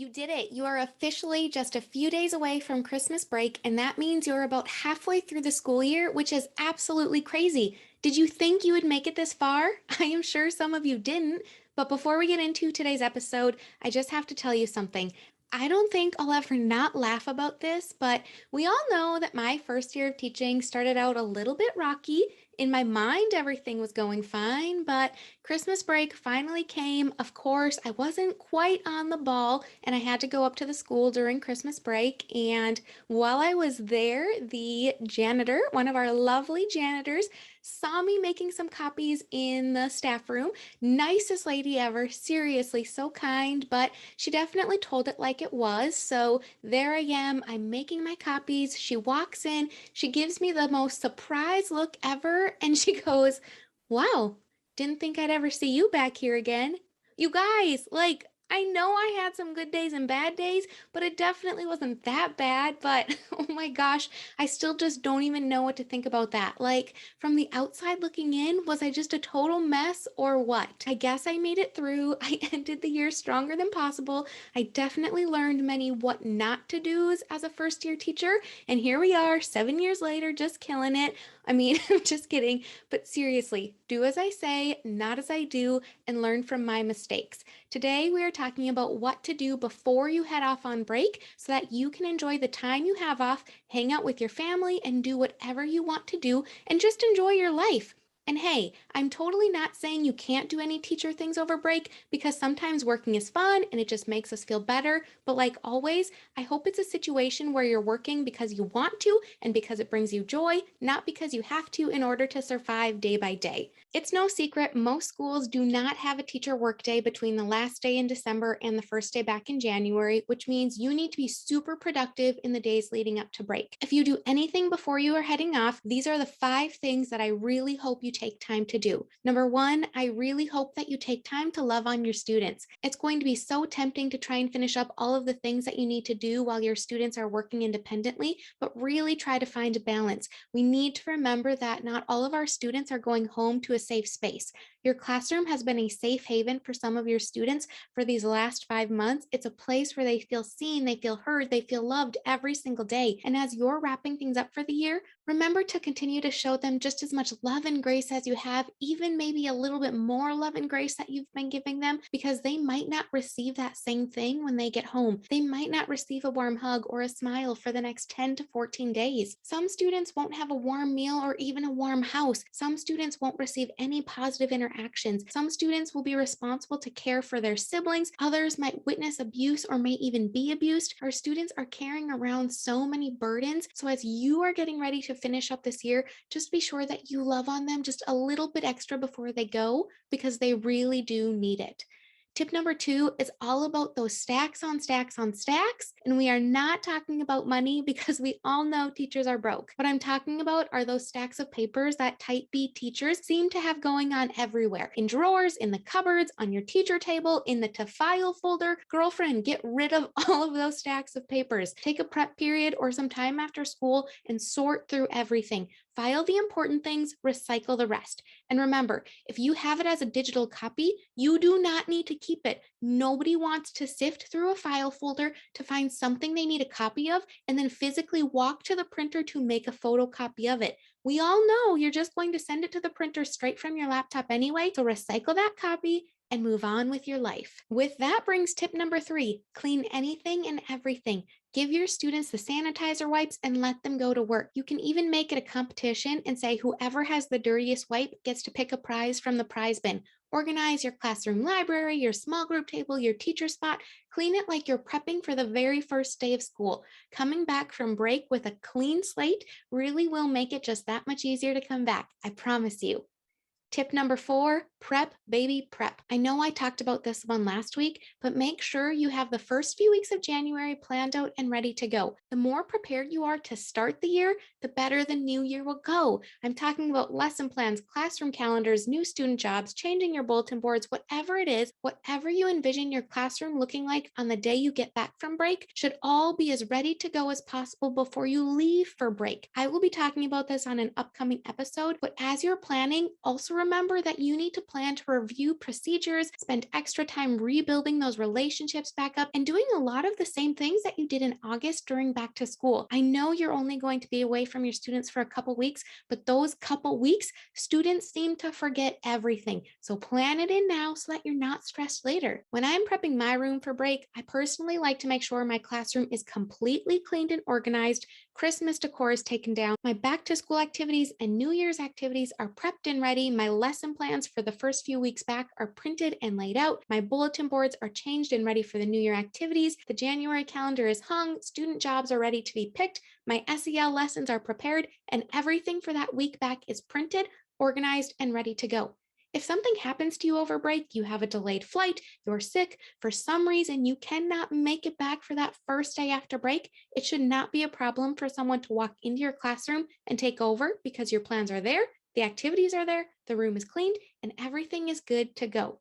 You did it. You are officially just a few days away from Christmas break, and that means you're about halfway through the school year, which is absolutely crazy. Did you think you would make it this far? I am sure some of you didn't. But before we get into today's episode, I just have to tell you something. I don't think I'll ever not laugh about this, but we all know that my first year of teaching started out a little bit rocky. In my mind, everything was going fine, but Christmas break finally came. Of course, I wasn't quite on the ball, and I had to go up to the school during Christmas break. And while I was there, the janitor, one of our lovely janitors, saw me making some copies in the staff room. Nicest lady ever, seriously, so kind, but she definitely told it like it was. So there I am, I'm making my copies. She walks in, she gives me the most surprised look ever, and she goes, "Wow, didn't think I'd ever see you back here again." You guys, like, I know I had some good days and bad days, but it definitely wasn't that bad. But oh my gosh, I still just don't even know what to think about that. Like, from the outside looking in, was I just a total mess or what? I guess I made it through. I ended the year stronger than possible. I definitely learned many what not to do's as a first year teacher. And here we are, 7 years later, just killing it. I mean, I'm just kidding. But seriously, do as I say, not as I do, and learn from my mistakes. Today, we are talking about what to do before you head off on break so that you can enjoy the time you have off, hang out with your family, and do whatever you want to do, and just enjoy your life. And hey, I'm totally not saying you can't do any teacher things over break because sometimes working is fun and it just makes us feel better. But like always, I hope it's a situation where you're working because you want to and because it brings you joy, not because you have to in order to survive day by day. It's no secret most schools do not have a teacher workday between the last day in December and the first day back in January, which means you need to be super productive in the days leading up to break. If you do anything before you are heading off, these are the 5 things that I really hope you take time to do. Number one, I really hope that you take time to love on your students. It's going to be so tempting to try and finish up all of the things that you need to do while your students are working independently, but really try to find a balance. We need to remember that not all of our students are going home to a safe space. Your classroom has been a safe haven for some of your students for these last 5 months. It's a place where they feel seen, they feel heard, they feel loved every single day. And as you're wrapping things up for the year, remember to continue to show them just as much love and grace as you have, even maybe a little bit more love and grace that you've been giving them, because they might not receive that same thing when they get home. They might not receive a warm hug or a smile for the next 10 to 14 days. Some students won't have a warm meal or even a warm house. Some students won't receive any positive interactions. Some students will be responsible to care for their siblings. Others might witness abuse or may even be abused. Our students are carrying around so many burdens. So as you are getting ready to finish up this year, just be sure that you love on them just a little bit extra before they go because they really do need it. Tip number 2 is all about those stacks on stacks on stacks. And we are not talking about money because we all know teachers are broke. What I'm talking about are those stacks of papers that type B teachers seem to have going on everywhere. In drawers, in the cupboards, on your teacher table, in the to file folder. Girlfriend, get rid of all of those stacks of papers. Take a prep period or some time after school and sort through everything. File the important things, recycle the rest. And remember, if you have it as a digital copy, you do not need to keep it. Nobody wants to sift through a file folder to find something they need a copy of and then physically walk to the printer to make a photocopy of it. We all know you're just going to send it to the printer straight from your laptop anyway, so recycle that copy and move on with your life. With that brings tip number 3, clean anything and everything. Give your students the sanitizer wipes and let them go to work. You can even make it a competition and say whoever has the dirtiest wipe gets to pick a prize from the prize bin. Organize your classroom library, your small group table, your teacher spot. Clean it like you're prepping for the very first day of school. Coming back from break with a clean slate really will make it just that much easier to come back. I promise you. Tip number 4, prep, baby, prep. I know I talked about this one last week, but make sure you have the first few weeks of January planned out and ready to go. The more prepared you are to start the year, the better the new year will go. I'm talking about lesson plans, classroom calendars, new student jobs, changing your bulletin boards, whatever it is, whatever you envision your classroom looking like on the day you get back from break should all be as ready to go as possible before you leave for break. I will be talking about this on an upcoming episode, but as you're planning, also remember that you need to plan to review procedures, spend extra time rebuilding those relationships back up, and doing a lot of the same things that you did in August during back to school. I know you're only going to be away from your students for a couple weeks, but those couple weeks, students seem to forget everything. So plan it in now so that you're not stressed later. When I'm prepping my room for break, I personally like to make sure my classroom is completely cleaned and organized. Christmas decor is taken down. My back to school activities and New Year's activities are prepped and ready. My lesson plans for the first few weeks back are printed and laid out. My bulletin boards are changed and ready for the New Year activities. The January calendar is hung. Student jobs are ready to be picked. My SEL lessons are prepared, and everything for that week back is printed, organized, and ready to go. If something happens to you over break, you have a delayed flight, you're sick, for some reason you cannot make it back for that first day after break, it should not be a problem for someone to walk into your classroom and take over because your plans are there, the activities are there, the room is cleaned, and everything is good to go.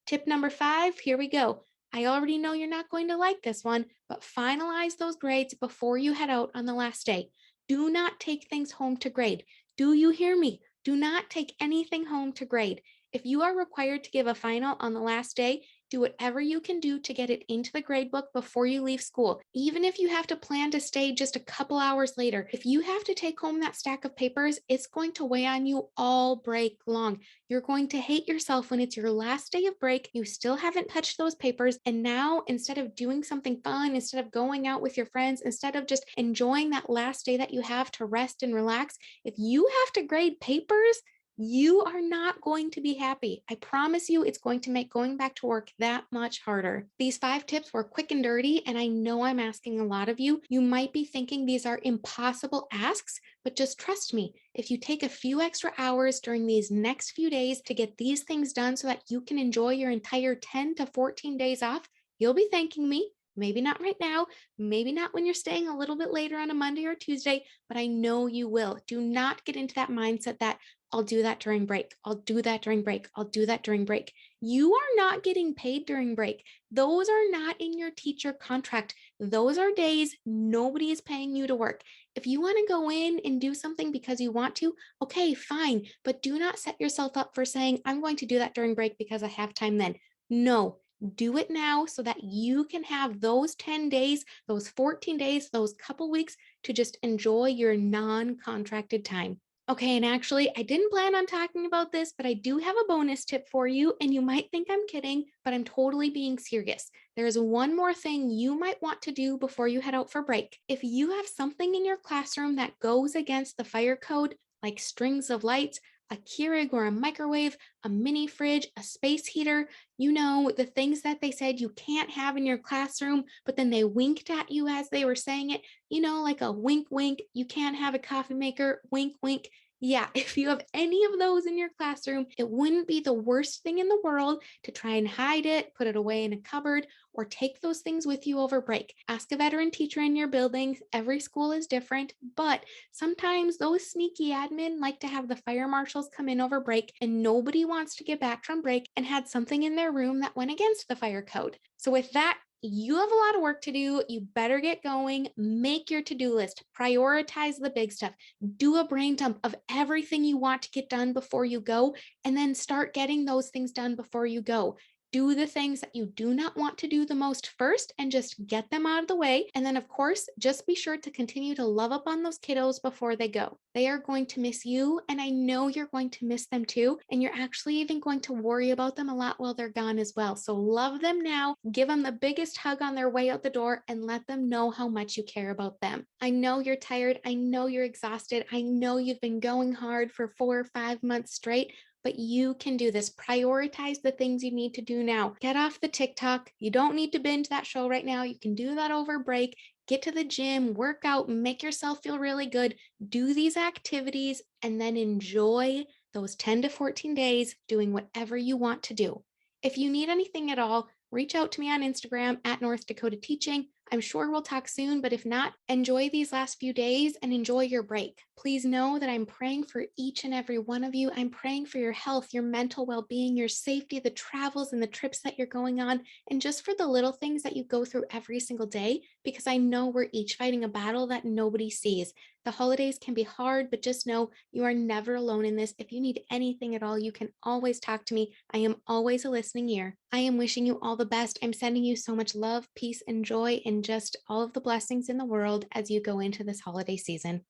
Tip number 5, here we go. I already know you're not going to like this one, but finalize those grades before you head out on the last day. Do not take things home to grade. Do you hear me? Do not take anything home to grade. If you are required to give a final on the last day, do whatever you can do to get it into the grade book before you leave school. Even if you have to plan to stay just a couple hours later, if you have to take home that stack of papers, it's going to weigh on you all break long. You're going to hate yourself when it's your last day of break, you still haven't touched those papers, and now instead of doing something fun, instead of going out with your friends, instead of just enjoying that last day that you have to rest and relax, if you have to grade papers, you are not going to be happy. I promise you, it's going to make going back to work that much harder. These 5 tips were quick and dirty, and I know I'm asking a lot of you. You might be thinking these are impossible asks, but just trust me, if you take a few extra hours during these next few days to get these things done so that you can enjoy your entire 10 to 14 days off, you'll be thanking me. Maybe not right now, maybe not when you're staying a little bit later on a Monday or Tuesday, but I know you will. Do not get into that mindset that I'll do that during break. I'll do that during break. I'll do that during break. You are not getting paid during break. Those are not in your teacher contract. Those are days nobody is paying you to work. If you want to go in and do something because you want to, okay, fine. But do not set yourself up for saying, I'm going to do that during break because I have time then. No, do it now so that you can have those 10 days, those 14 days, those couple weeks to just enjoy your non-contracted time. Okay, and actually, I didn't plan on talking about this, but I do have a bonus tip for you, and you might think I'm kidding, but I'm totally being serious. There is one more thing you might want to do before you head out for break. If you have something in your classroom that goes against the fire code, like strings of lights, a Keurig or a microwave, a mini fridge, a space heater, you know, the things that they said you can't have in your classroom, but then they winked at you as they were saying it, you know, like a wink, wink, you can't have a coffee maker, wink, wink. Yeah, if you have any of those in your classroom, it wouldn't be the worst thing in the world to try and hide it, put it away in a cupboard, or take those things with you over break. Ask a veteran teacher in your building. Every school is different, but sometimes those sneaky admin like to have the fire marshals come in over break, and nobody wants to get back from break and had something in their room that went against the fire code. So with that, you have a lot of work to do. You better get going. Make your to-do list. Prioritize the big stuff. Do a brain dump of everything you want to get done before you go, and then start getting those things done before you go. Do the things that you do not want to do the most first and just get them out of the way. And then, of course, just be sure to continue to love up on those kiddos before they go. They are going to miss you, and I know you're going to miss them too. And you're actually even going to worry about them a lot while they're gone as well. So love them now, give them the biggest hug on their way out the door, and let them know how much you care about them. I know you're tired. I know you're exhausted. I know you've been going hard for 4 or 5 months straight, but you can do this. Prioritize the things you need to do now. Get off the TikTok. You don't need to binge that show right now. You can do that over break. Get to the gym, work out, make yourself feel really good. Do these activities and then enjoy those 10 to 14 days doing whatever you want to do. If you need anything at all, reach out to me on Instagram at North Dakota Teaching. I'm sure we'll talk soon, but if not, enjoy these last few days and enjoy your break. Please know that I'm praying for each and every one of you. I'm praying for your health, your mental well being, your safety, the travels and the trips that you're going on, and just for the little things that you go through every single day, because I know we're each fighting a battle that nobody sees. The holidays can be hard, but just know you are never alone in this. If you need anything at all, you can always talk to me. I am always a listening ear. I am wishing you all the best. I'm sending you so much love, peace, and joy, and just all of the blessings in the world as you go into this holiday season.